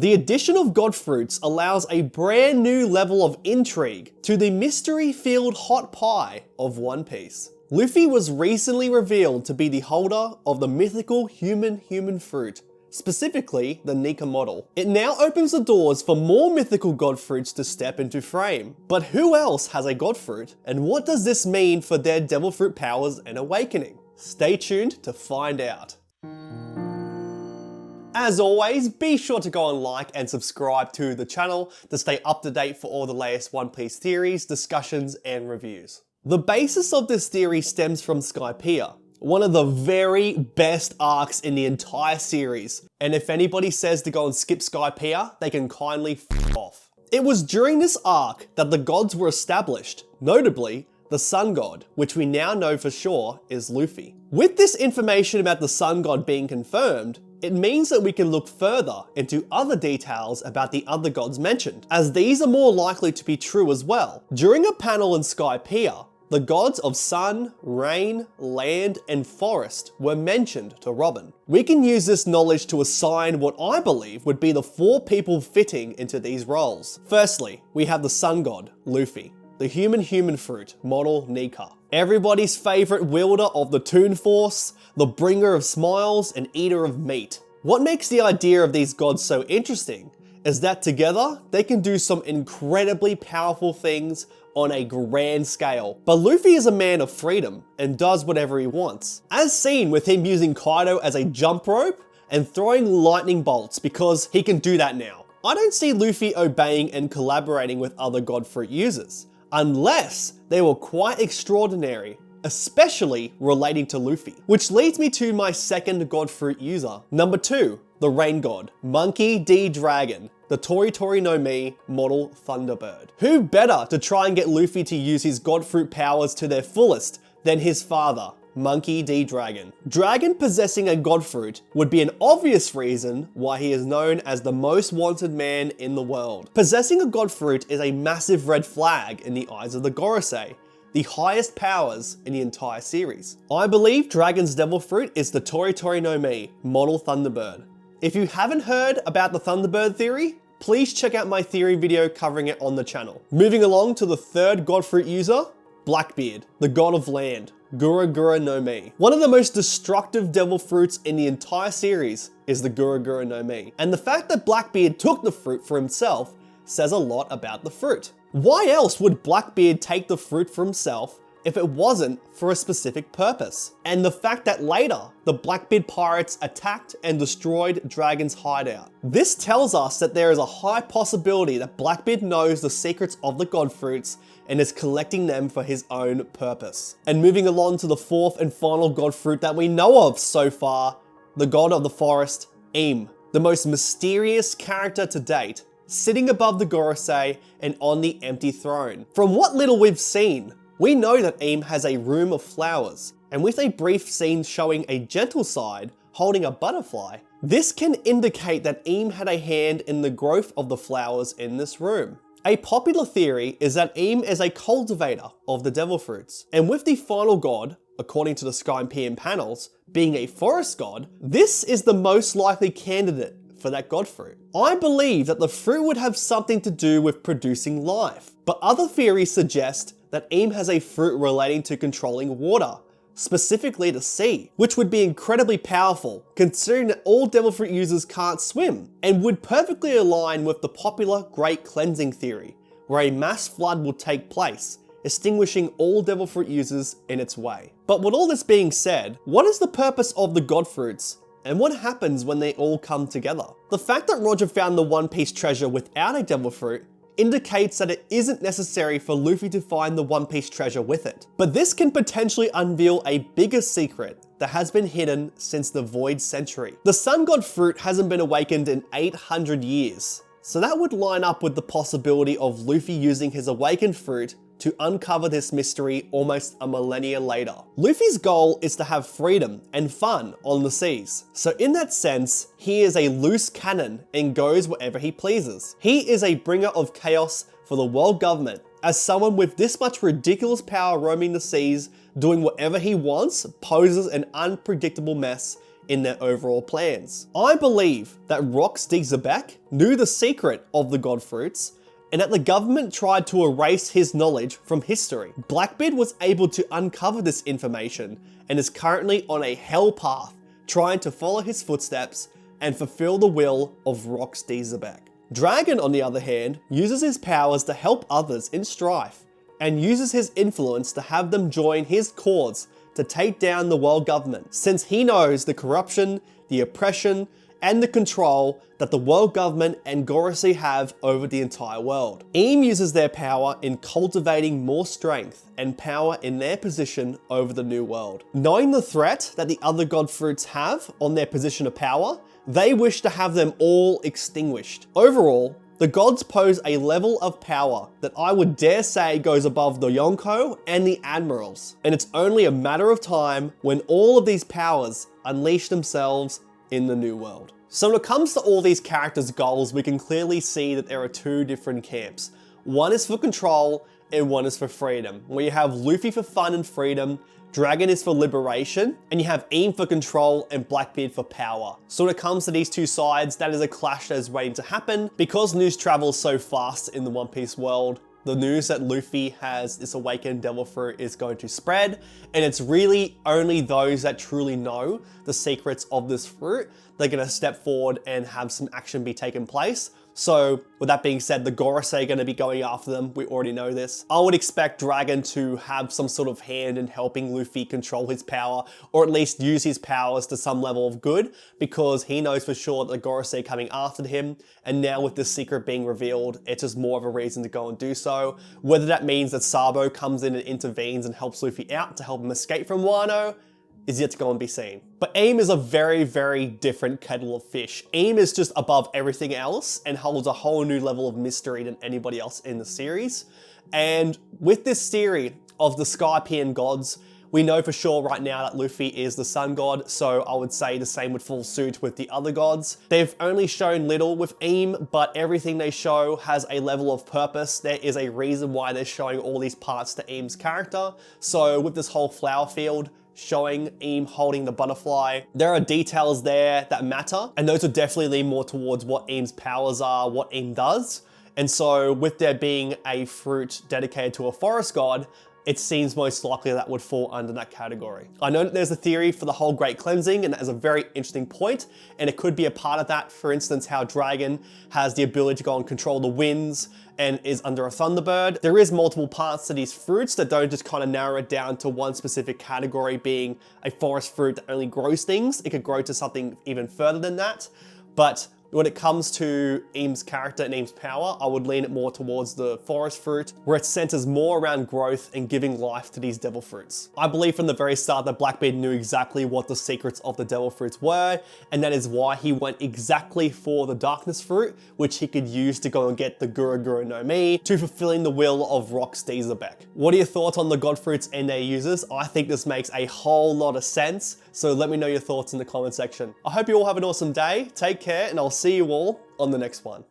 The addition of god fruits allows a brand new level of intrigue to the mystery-filled hot pie of One Piece. Luffy was recently revealed to be the holder of the mythical human fruit, specifically the Nika model. It now opens the doors for more mythical god fruits to step into frame. But who else has a god fruit, and what does this mean for their devil fruit powers and awakening? Stay tuned to find out. As always, be sure to go and like and subscribe to the channel to stay up to date for all the latest One Piece theories, discussions, and reviews. The basis of this theory stems from Skypiea, one of the very best arcs in the entire series, and if anybody says to go and skip Skypiea, they can kindly f off. It was during this arc that the gods were established, notably the Sun God, which we now know for sure is Luffy. With this information about the Sun God being confirmed, it means that we can look further into other details about the other gods mentioned, as these are more likely to be true as well. During a panel in Skypiea, the gods of sun, rain, land, and forest were mentioned to Robin. We can use this knowledge to assign what I believe would be the 4 people fitting into these roles. Firstly, we have the sun god, Luffy, the human fruit, model Nika, everybody's favorite wielder of the Toon Force, the bringer of smiles and eater of meat. What makes the idea of these gods so interesting is that together they can do some incredibly powerful things on a grand scale. But Luffy is a man of freedom and does whatever he wants, as seen with him using Kaido as a jump rope and throwing lightning bolts because he can do that now. I don't see Luffy obeying and collaborating with other god fruit users, unless they were quite extraordinary, especially relating to Luffy. Which leads me to my second god fruit user. Number 2, the rain god, Monkey D. Dragon, the Tori Tori no Mi model Thunderbird. Who better to try and get Luffy to use his god fruit powers to their fullest than his father, Monkey D. Dragon. Dragon possessing a god fruit would be an obvious reason why he is known as the most wanted man in the world. Possessing a god fruit is a massive red flag in the eyes of the Gorosei, the highest powers in the entire series. I believe Dragon's devil fruit is the Tori Tori no Mi model Thunderbird. If you haven't heard about the Thunderbird theory, please check out my theory video covering it on the channel. Moving along to the third god fruit user, Blackbeard, the god of land, Gura Gura no Mi. One of the most destructive devil fruits in the entire series is the Gura Gura no Mi, and the fact that Blackbeard took the fruit for himself says a lot about the fruit. Why else would Blackbeard take the fruit for himself if it wasn't for a specific purpose? And the fact that later, the Blackbeard pirates attacked and destroyed Dragon's hideout. This tells us that there is a high possibility that Blackbeard knows the secrets of the god fruits and is collecting them for his own purpose. And moving along to the fourth and final god fruit that we know of so far, the god of the forest, Im, the most mysterious character to date, sitting above the Gorosei and on the empty throne. From what little we've seen, we know that Im has a room of flowers, and with a brief scene showing a gentle side holding a butterfly, this can indicate that Im had a hand in the growth of the flowers in this room. A popular theory is that Im is a cultivator of the devil fruits, and with the final god, according to the Skypiea panels, being a forest god, this is the most likely candidate for that god fruit. I believe that the fruit would have something to do with producing life, but other theories suggest that Im has a fruit relating to controlling water, specifically the sea, which would be incredibly powerful considering that all devil fruit users can't swim, and would perfectly align with the popular Great Cleansing theory, where a mass flood will take place, extinguishing all devil fruit users in its way. But with all this being said, what is the purpose of the god fruits? And what happens when they all come together? The fact that Roger found the One Piece treasure without a devil fruit indicates that it isn't necessary for Luffy to find the One Piece treasure with it. But this can potentially unveil a bigger secret that has been hidden since the Void Century. The Sun God fruit hasn't been awakened in 800 years, so that would line up with the possibility of Luffy using his awakened fruit to uncover this mystery almost a millennia later. Luffy's goal is to have freedom and fun on the seas. So in that sense, he is a loose cannon and goes wherever he pleases. He is a bringer of chaos for the world government. As someone with this much ridiculous power roaming the seas, doing whatever he wants, poses an unpredictable mess in their overall plans. I believe that Rox Dizabek knew the secret of the God Fruits, and that the government tried to erase his knowledge from history. Blackbeard was able to uncover this information and is currently on a hell path, trying to follow his footsteps and fulfill the will of Rox Dizabek. Dragon, on the other hand, uses his powers to help others in strife, and uses his influence to have them join his cause to take down the world government, since he knows the corruption, the oppression, and the control that the world government and Gorosei have over the entire world. IMU uses their power in cultivating more strength and power in their position over the new world. Knowing the threat that the other God Fruits have on their position of power, they wish to have them all extinguished. Overall, the gods pose a level of power that I would dare say goes above the Yonko and the Admirals, and it's only a matter of time when all of these powers unleash themselves in the new world. So when it comes to all these characters' goals, we can clearly see that there are two different camps. One is for control and one is for freedom, where you have Luffy for fun and freedom, Dragon is for liberation, and you have Aim for control and Blackbeard for power. So when it comes to these two sides, that is a clash that is waiting to happen. Because news travels so fast in the One Piece world, the news that Luffy has this awakened devil fruit is going to spread, and it's really only those that truly know the secrets of this fruit that are going to step forward and have some action be taken place. So with that being said, the Gorosei are going to be going after them. We already know this. I would expect Dragon to have some sort of hand in helping Luffy control his power, or at least use his powers to some level of good, because he knows for sure that the Gorosei are coming after him. And now with this secret being revealed, it's just more of a reason to go and do so. Whether that means that Sabo comes in and intervenes and helps Luffy out to help him escape from Wano is yet to go and be seen. But Aim is a very, very different kettle of fish. Aim is just above everything else and holds a whole new level of mystery than anybody else in the series. And with this theory of the Skypiea gods, we know for sure right now that Luffy is the sun god, so I would say the same would fall suit with the other gods. They've only shown little with Aim, but everything they show has a level of purpose. There is a reason why they're showing all these parts to Aim's character. So with this whole flower field, showing Aim holding the butterfly, there are details there that matter, and those would definitely lean more towards what Aim's powers are, what Aim does. And so with there being a fruit dedicated to a forest god, it seems most likely that would fall under that category. I know that there's a theory for the whole Great Cleansing, and that is a very interesting point, and it could be a part of that. For instance, how Dragon has the ability to go and control the winds and is under a Thunderbird. There is multiple parts to these fruits that don't just kind of narrow it down to one specific category being a forest fruit that only grows things. It could grow to something even further than that. But when it comes to Aim's character and Aim's power, I would lean it more towards the forest fruit, where it centers more around growth and giving life to these devil fruits. I believe from the very start that Blackbeard knew exactly what the secrets of the devil fruits were, and that is why he went exactly for the darkness fruit, which he could use to go and get the Gura Gura no Mi, to fulfilling the will of Rox Dizabek. What are your thoughts on the god fruits and their users? I think this makes a whole lot of sense, so let me know your thoughts in the comment section. I hope you all have an awesome day, take care, and I'll see you all on the next one.